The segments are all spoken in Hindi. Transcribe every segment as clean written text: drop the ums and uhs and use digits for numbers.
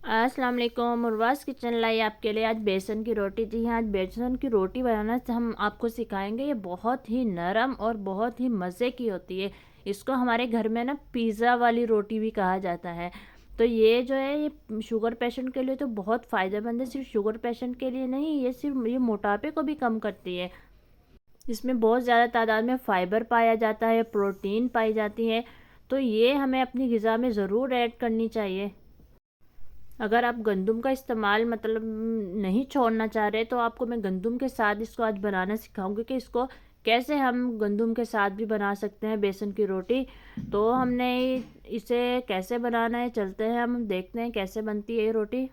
अस्सलाम वालेकुम। उर्वास किचन लाई आपके लिए आज बेसन की रोटी। जी हाँ, आज बेसन की रोटी बनाना हम आपको सिखाएंगे। ये बहुत ही नरम और बहुत ही मज़े की होती है। इसको हमारे घर में ना पिज़्ज़ा वाली रोटी भी कहा जाता है। तो ये जो है ये शुगर पेशेंट के लिए तो बहुत फ़ायदेमंद है। सिर्फ शुगर पेशेंट के लिए नहीं, ये सिर्फ ये मोटापे को भी कम करती है। इसमें बहुत ज़्यादा तादाद में फ़ाइबर पाया जाता है, प्रोटीन पाई जाती है। तो ये हमें अपनी ग़िज़ा में ज़रूर ऐड करनी चाहिए। अगर आप गंदम का इस्तेमाल मतलब नहीं छोड़ना चाह रहे तो आपको मैं गंदम के साथ इसको आज बनाना सिखाऊंगी कि इसको कैसे हम गंदम के साथ भी बना सकते हैं बेसन की रोटी। तो हमने इसे कैसे बनाना है, चलते हैं हम देखते हैं कैसे बनती है ये रोटी।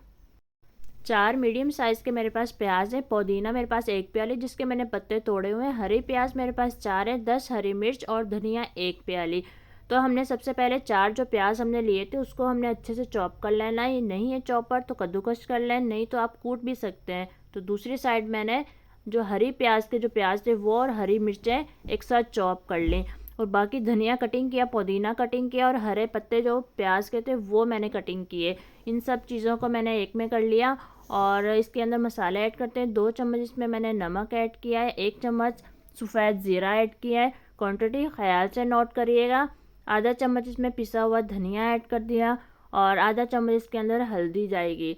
4 मीडियम साइज़ के मेरे पास प्याज है। पुदीना मेरे पास 1 प्याली जिसके मैंने पत्ते तोड़े हुए हैं। हरी प्याज मेरे पास 4 है। 10 हरी मिर्च और धनिया 1 प्याली। तो हमने सबसे पहले 4 जो प्याज हमने लिए थे उसको हमने अच्छे से चॉप कर लेना है। नहीं है चॉपर तो कद्दूकस कर लें, नहीं तो आप कूट भी सकते हैं। तो दूसरी साइड मैंने जो हरी प्याज के जो प्याज थे वो और हरी मिर्चें एक साथ चॉप कर लें। और बाकी धनिया कटिंग किया, पुदीना कटिंग किया और हरे पत्ते जो प्याज के थे वो मैंने कटिंग किए। इन सब चीज़ों को मैंने एक में कर लिया। और इसके अंदर मसाले ऐड करते हैं। 2 चम्मच इसमें मैंने नमक ऐड किया है। 1 चम्मच सफ़ेद ज़ीरा ऐड किया है। क्वांटिटी ख्याल से नोट करिएगा। आधा चम्मच इसमें पिसा हुआ धनिया ऐड कर दिया और आधा चम्मच इसके अंदर हल्दी जाएगी।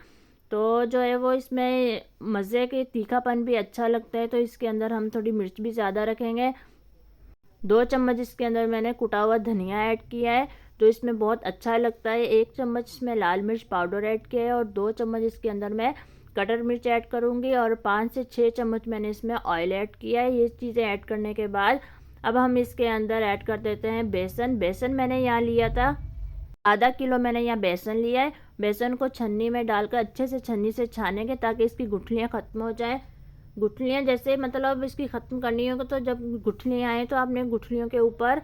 तो जो है वो इसमें मज़े के तीखापन भी अच्छा लगता है, तो इसके अंदर हम थोड़ी मिर्च भी ज़्यादा रखेंगे। 2 चम्मच इसके अंदर मैंने कुटा हुआ धनिया ऐड किया है, तो इसमें बहुत अच्छा लगता है। 1 चम्मच इसमें लाल मिर्च पाउडर ऐड किया है और 2 चम्मच इसके अंदर मैं कटर मिर्च ऐड करूँगी और 5 से 6 चम्मच मैंने इसमें ऑयल ऐड किया है। ये चीज़ें ऐड करने के बाद अब हम इसके अंदर ऐड कर देते हैं बेसन। बेसन मैंने यहाँ लिया था आधा किलो, मैंने यहाँ बेसन लिया है। बेसन को छन्नी में डालकर अच्छे से छन्नी से छानेंगे ताकि इसकी गुठलियाँ ख़त्म हो जाए। गुठलियाँ जैसे मतलब इसकी ख़त्म करनी होगी, तो जब गुठलियाँ आए तो आपने गुठलियों के ऊपर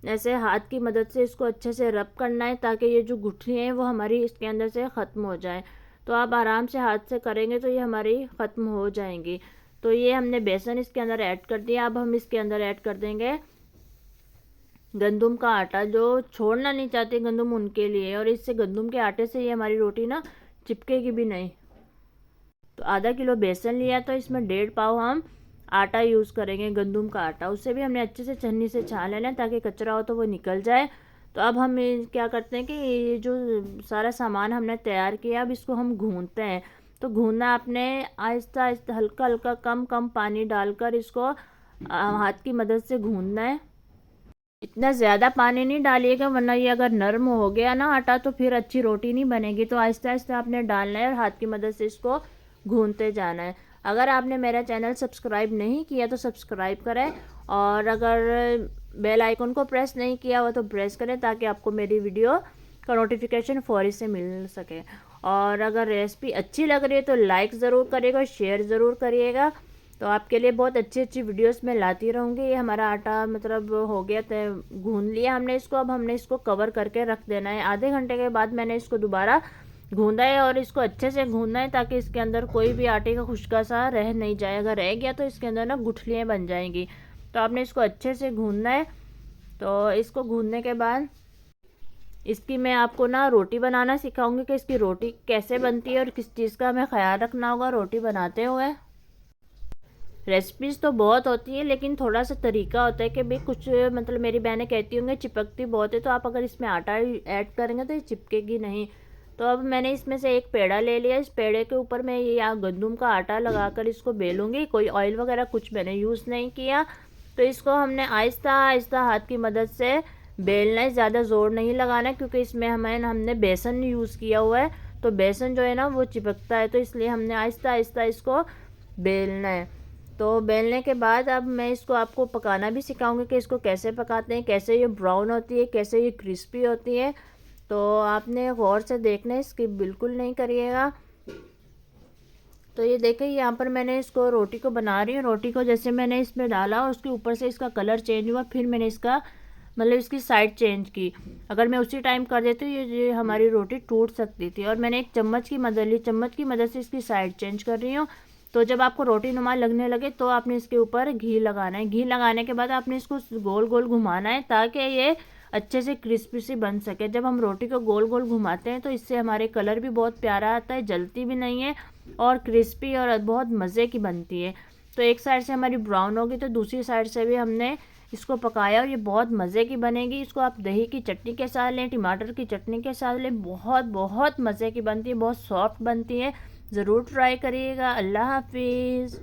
ऐसे हाथ की मदद से इसको अच्छे से रब करना है ताकि ये जो गुठलियाँ हैं वो हमारी इसके अंदर से ख़त्म हो जाए। तो आप आराम से हाथ से करेंगे तो ये हमारी ख़त्म हो जाएंगी। तो ये हमने बेसन इसके अंदर ऐड कर दिया। अब हम इसके अंदर ऐड कर देंगे गंदम का आटा। जो छोड़ना नहीं चाहते गंदम उनके लिए, और इससे गंदम के आटे से ये हमारी रोटी ना चिपकेगी भी नहीं। तो आधा किलो बेसन लिया तो इसमें 1.5 पाव हम आटा यूज़ करेंगे, गंदम का आटा। उससे भी हमने अच्छे से छन्नी से छान लेना ताकि कचरा हो तो वो निकल जाए। तो अब हम क्या करते हैं कि ये जो सारा सामान हमने तैयार किया अब इसको हम गूँथते हैं। तो गूँधना आपने आहिस्ता आहिस्ता हल्का हल्का कम कम पानी डालकर इसको हाथ की मदद से गूँधना है। इतना ज़्यादा पानी नहीं डालिएगा वरना ये अगर नरम हो गया ना आटा तो फिर अच्छी रोटी नहीं बनेगी। तो आहिस्ता आहिस्ता आपने डालना है और हाथ की मदद से इसको गूंथते जाना है। अगर आपने मेरा चैनल सब्सक्राइब नहीं किया तो सब्सक्राइब करें, और अगर बेल आइकन को प्रेस नहीं किया हुआ तो प्रेस करें ताकि आपको मेरी वीडियो का नोटिफिकेशन फौरी से मिल सके। और अगर रेसिपी अच्छी लग रही है तो लाइक ज़रूर करिएगा, शेयर ज़रूर करिएगा। तो आपके लिए बहुत अच्छी अच्छी वीडियोस मैं लाती रहूँगी। ये हमारा आटा मतलब हो गया तो गूँध लिया हमने इसको। अब हमने इसको कवर करके रख देना है। आधे घंटे के बाद मैंने इसको दोबारा गूँधा है और इसको अच्छे से गूँधना है ताकि इसके अंदर कोई भी आटे का खुशका सा रह नहीं जाए। अगर रह गया तो इसके अंदर ना गुठलियाँ बन जाएंगी। तो आपने इसको अच्छे से गूँधना है। तो इसको गूँधने के बाद इसकी मैं आपको ना रोटी बनाना सिखाऊंगी कि इसकी रोटी कैसे बनती है और किस चीज़ का हमें ख्याल रखना होगा रोटी बनाते हुए। रेसिपीज़ तो बहुत होती है लेकिन थोड़ा सा तरीका होता है कि भाई कुछ मतलब मेरी बहनें कहती होंगी चिपकती बहुत है, तो आप अगर इसमें आटा ऐड करेंगे तो ये चिपकेगी नहीं। तो अब मैंने इसमें से एक पेड़ा ले लिया। इस पेड़े के ऊपर मैं ये गंदम का आटा लगाकर इसको बेलूँगी। कोई ऑयल वगैरह कुछ मैंने यूज़ नहीं किया। तो इसको हमने आहिस्ता आहिस्ता हाथ की मदद से बेलना है, ज़्यादा ज़ोर नहीं लगाना है क्योंकि इसमें हमने बेसन यूज़ किया हुआ है। तो बेसन जो है ना वो चिपकता है, तो इसलिए हमने आहिस्ता आहिस्ता इसको बेलना है। तो बेलने के बाद अब मैं इसको आपको पकाना भी सिखाऊंगी कि इसको कैसे पकाते हैं, कैसे ये ब्राउन होती है, कैसे ये क्रिस्पी होती है। तो आपने गौर से देखना है, स्किप बिल्कुल नहीं करिएगा। तो ये देखिए यहाँ पर मैंने इसको रोटी को बना रही हूँ। रोटी को जैसे मैंने इसमें डाला और उसके ऊपर से इसका कलर चेंज हुआ, फिर मैंने इसका मतलब इसकी साइड चेंज की। अगर मैं उसी टाइम कर देती ये हमारी रोटी टूट सकती थी। और मैंने एक चम्मच की मदद ली, चम्मच की मदद से इसकी साइड चेंज कर रही हूँ। तो जब आपको रोटी नुमा लगने लगे तो आपने इसके ऊपर घी लगाना है। घी लगाने के बाद आपने इसको गोल गोल घुमाना है ताकि ये अच्छे से क्रिस्पी सी बन सके। जब हम रोटी को गोल गोल घुमाते हैं तो इससे हमारे कलर भी बहुत प्यारा आता है, जलती भी नहीं है और क्रिस्पी और बहुत मज़े की बनती है। तो एक साइड से हमारी ब्राउन होगी तो दूसरी साइड से भी हमने इसको पकाया और ये बहुत मज़े की बनेगी। इसको आप दही की चटनी के साथ लें, टमाटर की चटनी के साथ लें, बहुत बहुत मज़े की बनती है, बहुत सॉफ्ट बनती है। ज़रूर ट्राई करिएगा। अल्लाह हाफिज़।